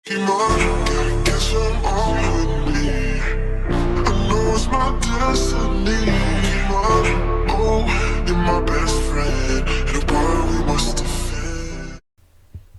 Gotta get some on with me. I know it's my destiny. Oh, you're my best friend. In a world we must defend.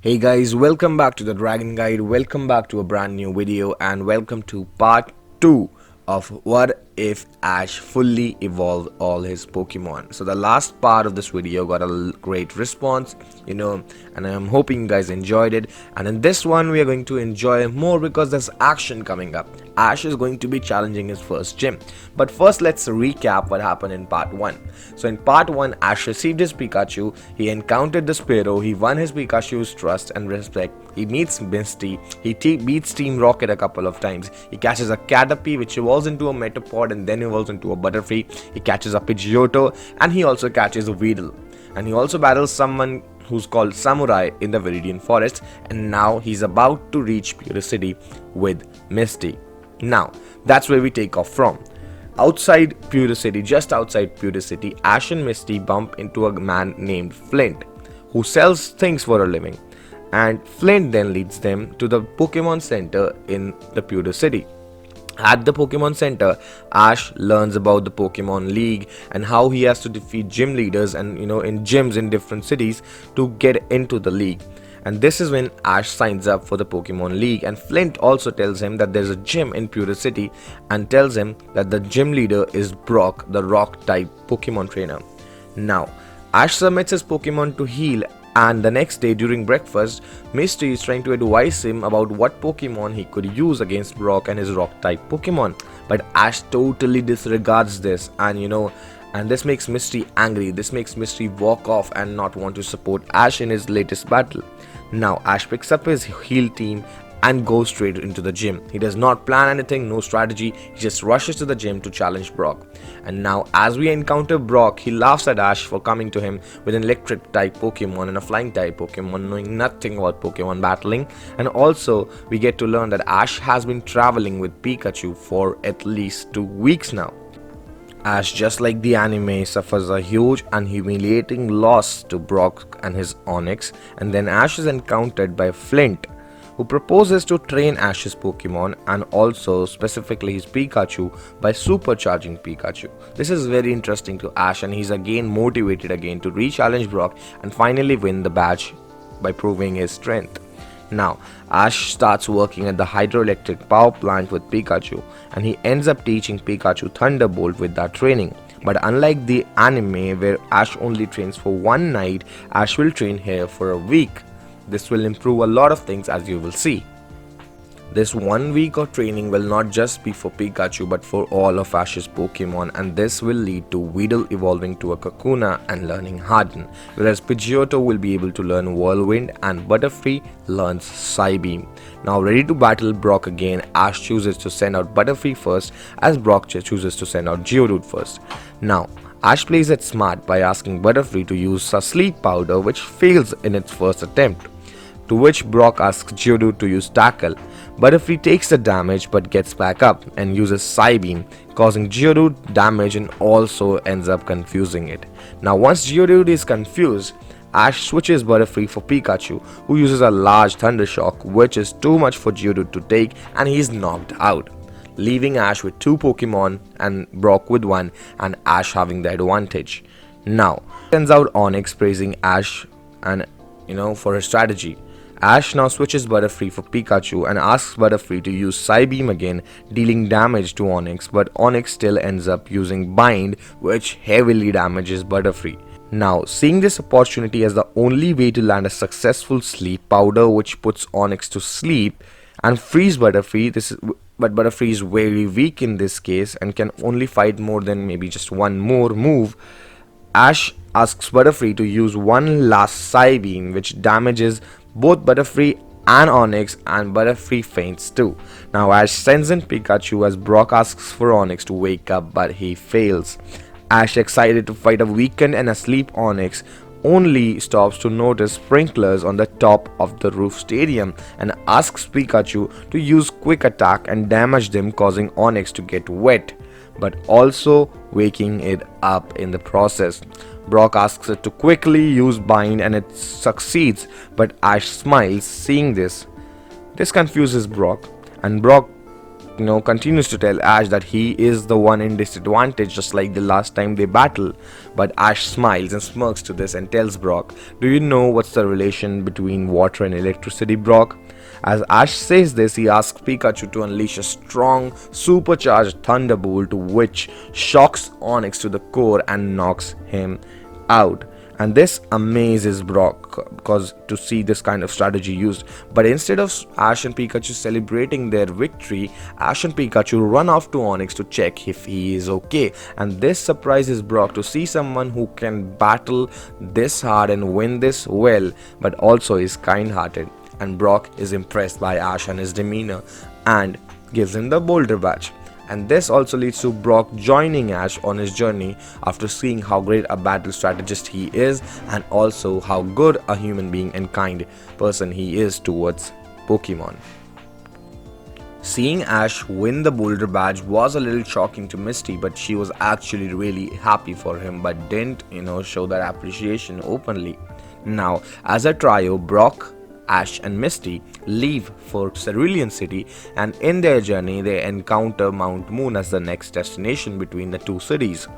Hey guys, welcome back to the Dragon Guide. Welcome back to a brand new video and welcome to part 2 of what if Ash fully evolved all his Pokemon. So the last part of this video got a great response, and I'm hoping you guys enjoyed it. And in this one we are going to enjoy more because there's action coming up. Ash is going to be challenging his first gym. But first let's recap what happened in part 1. So in part 1, Ash received his Pikachu, he encountered the Spearow, he won his Pikachu's trust and respect, he meets Misty, he beats Team Rocket a couple of times, he catches a Caterpie which evolves into a Metapod and then evolves into a Butterfree, he catches a Pidgeotto and he also catches a Weedle. And he also battles someone who's called Samurai in the Viridian Forest, and now he's about to reach Pure City with Misty. Now, that's where we take off from. Outside Pure City, just outside Pure City, Ash and Misty bump into a man named Flint, who sells things for a living. And Flint then leads them to the Pokemon Center in the Pure City. At the Pokemon Center, Ash learns about the Pokemon League and how he has to defeat gym leaders and in gyms in different cities to get into the league. And this is when Ash signs up for the Pokemon League, and Flint also tells him that there's a gym in Pure City and tells him that the gym leader is Brock, the rock type Pokemon trainer. Now, Ash submits his Pokemon to heal, and the next day during breakfast, Misty is trying to advise him about what Pokemon he could use against Brock and his rock type Pokemon. But Ash totally disregards this, and this makes Misty angry. This makes Misty walk off and not want to support Ash in his latest battle. Now Ash picks up his heal team and goes straight into the gym. He does not plan anything, no strategy, he just rushes to the gym to challenge Brock. And now as we encounter Brock, he laughs at Ash for coming to him with an electric type Pokemon and a flying type Pokemon, knowing nothing about Pokemon battling. And also we get to learn that Ash has been traveling with Pikachu for at least 2 weeks now. Ash, just like the anime, suffers a huge and humiliating loss to Brock and his Onix, and then Ash is encountered by Flint, who proposes to train Ash's Pokemon and also specifically his Pikachu by supercharging Pikachu. This is very interesting to Ash, and he's again motivated to re-challenge Brock and finally win the badge by proving his strength. Now, Ash starts working at the hydroelectric power plant with Pikachu, and he ends up teaching Pikachu Thunderbolt with that training. But unlike the anime where Ash only trains for one night, Ash will train here for a week. This will improve a lot of things, as you will see. This 1 week of training will not just be for Pikachu but for all of Ash's Pokemon, and this will lead to Weedle evolving to a Kakuna and learning Harden, whereas Pidgeotto will be able to learn Whirlwind and Butterfree learns Psybeam. Now ready to battle Brock again, Ash chooses to send out Butterfree first as Brock chooses to send out Geodude first. Now, Ash plays it smart by asking Butterfree to use a sleep powder, which fails in its first attempt, to which Brock asks Geodude to use Tackle. Butterfree takes the damage but gets back up and uses Psybeam, causing Geodude damage and also ends up confusing it. Now once Geodude is confused, Ash switches Butterfree for Pikachu, who uses a large Thunder Shock, which is too much for Geodude to take, and he is knocked out, leaving Ash with 2 Pokemon and Brock with 1, and Ash having the advantage. Now sends out Onix praising Ash and for his strategy. Ash now switches Butterfree for Pikachu and asks Butterfree to use Psybeam again, dealing damage to Onix, but Onix still ends up using Bind, which heavily damages Butterfree. Now, seeing this opportunity as the only way to land a successful sleep powder which puts Onix to sleep and frees Butterfree, but Butterfree is very weak in this case and can only fight more than maybe just one more move, Ash asks Butterfree to use one last Psybeam, which damages both Butterfree and Onix, and Butterfree faints too. Now Ash sends in Pikachu as Brock asks for Onix to wake up, but he fails. Ash, excited to fight a weakened and asleep Onix, only stops to notice sprinklers on the top of the roof stadium and asks Pikachu to use Quick Attack and damage them, causing Onix to get wet, but also waking it up in the process. Brock asks it to quickly use Bind and it succeeds, but Ash smiles seeing this. This confuses Brock, and Brock continues to tell Ash that he is the one in disadvantage, just like the last time they battle. But Ash smiles and smirks to this and tells Brock, "Do you know what's the relation between water and electricity, Brock?" As Ash says this, he asks Pikachu to unleash a strong, supercharged thunderbolt, which shocks Onix to the core and knocks him out. And this amazes Brock because to see this kind of strategy used. But instead of Ash and Pikachu celebrating their victory, Ash and Pikachu run off to Onix to check if he is okay. And this surprises Brock to see someone who can battle this hard and win this well, but also is kind-hearted. And Brock is impressed by Ash and his demeanor and gives him the Boulder Badge. And this also leads to Brock joining Ash on his journey after seeing how great a battle strategist he is and also how good a human being and kind person he is towards Pokemon. Seeing Ash win the Boulder Badge was a little shocking to Misty, but she was actually really happy for him but didn't, show that appreciation openly. Now, as a trio, Brock, Ash and Misty leave for Cerulean City, and in their journey they encounter Mount Moon as the next destination between the two cities.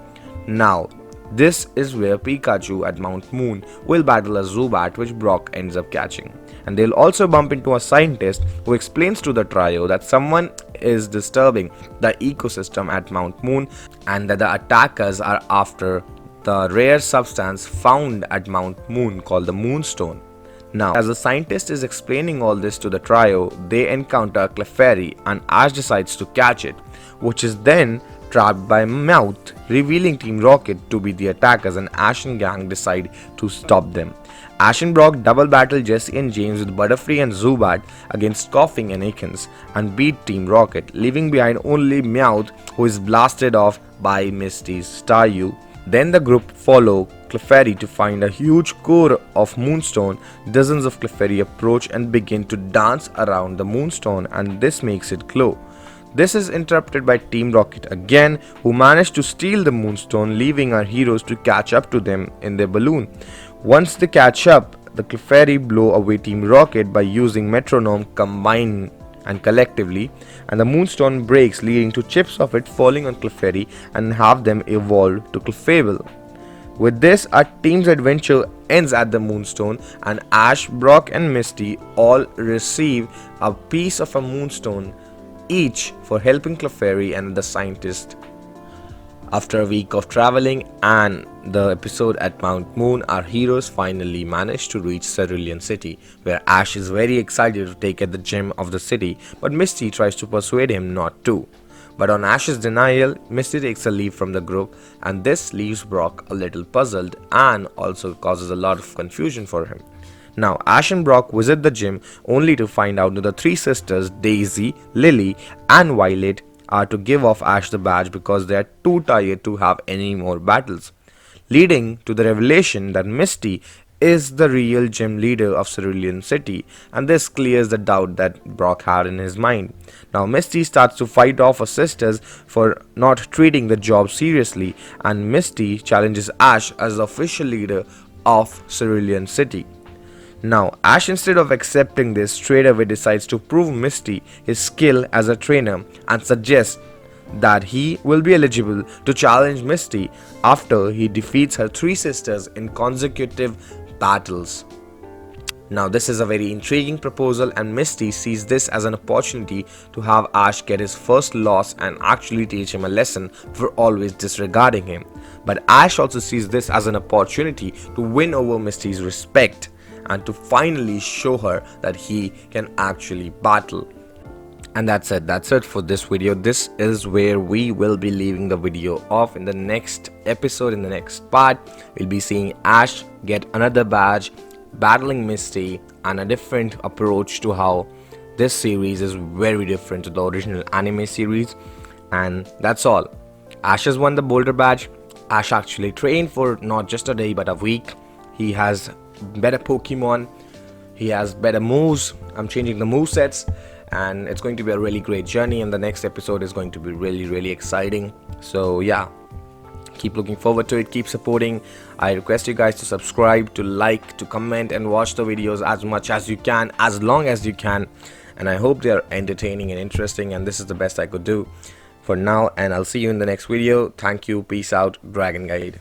Now, this is where Pikachu at Mount Moon will battle a Zubat, which Brock ends up catching. And they'll also bump into a scientist who explains to the trio that someone is disturbing the ecosystem at Mount Moon and that the attackers are after the rare substance found at Mount Moon called the Moonstone. Now, as the scientist is explaining all this to the trio, they encounter Clefairy and Ash decides to catch it, which is then trapped by Meowth, revealing Team Rocket to be the attackers, and Ash and gang decide to stop them. Ash and Brock double battle Jesse and James with Butterfree and Zubat against Koffing and Ekans and beat Team Rocket, leaving behind only Meowth, who is blasted off by Misty's Staryu. Then the group follow Clefairy to find a huge core of Moonstone. Dozens of Clefairy approach and begin to dance around the Moonstone, and this makes it glow. This is interrupted by Team Rocket again, who manage to steal the Moonstone, leaving our heroes to catch up to them in their balloon. Once they catch up, the Clefairy blow away Team Rocket by using Metronome combined and collectively, and the Moonstone breaks, leading to chips of it falling on Clefairy and have them evolve to Clefable. With this, our team's adventure ends at the Moonstone, and Ash, Brock and Misty all receive a piece of a Moonstone each for helping Clefairy and the scientist. After a week of traveling and the episode at Mount Moon, our heroes finally manage to reach Cerulean City, where Ash is very excited to take at the gem of the city, but Misty tries to persuade him not to. But on Ash's denial, Misty takes a leave from the group, and this leaves Brock a little puzzled and also causes a lot of confusion for him. Now, Ash and Brock visit the gym only to find out that the three sisters, Daisy, Lily and Violet, are to give off Ash the badge because they are too tired to have any more battles, leading to the revelation that Misty is the real gym leader of Cerulean City, and this clears the doubt that Brock had in his mind. Now Misty starts to fight off her sisters for not treating the job seriously, and Misty challenges Ash as the official leader of Cerulean City. Now Ash, instead of accepting this, straight away decides to prove Misty his skill as a trainer and suggests that he will be eligible to challenge Misty after he defeats her three sisters in consecutive battles. Now this is a very intriguing proposal, and Misty sees this as an opportunity to have Ash get his first loss and actually teach him a lesson for always disregarding him. But Ash also sees this as an opportunity to win over Misty's respect and to finally show her that he can actually battle. And that's it for this video. This is where we will be leaving the video off. In the next episode, in the next part, we'll be seeing Ash get another badge, battling Misty, and a different approach to how this series is very different to the original anime series. And that's all. Ash has won the Boulder badge. Ash actually trained for not just a day but a week. He has better Pokemon, he has better moves. I'm changing the movesets, and it's going to be a really great journey, and the next episode is going to be really exciting. So yeah, keep looking forward to it, keep supporting. I request you guys to subscribe, to like, to comment, and watch the videos as much as you can, as long as you can. and I hope they are entertaining and interesting, and this is the best I could do for now, and I'll see you in the next video. Thank you, peace out, Dragon Guide.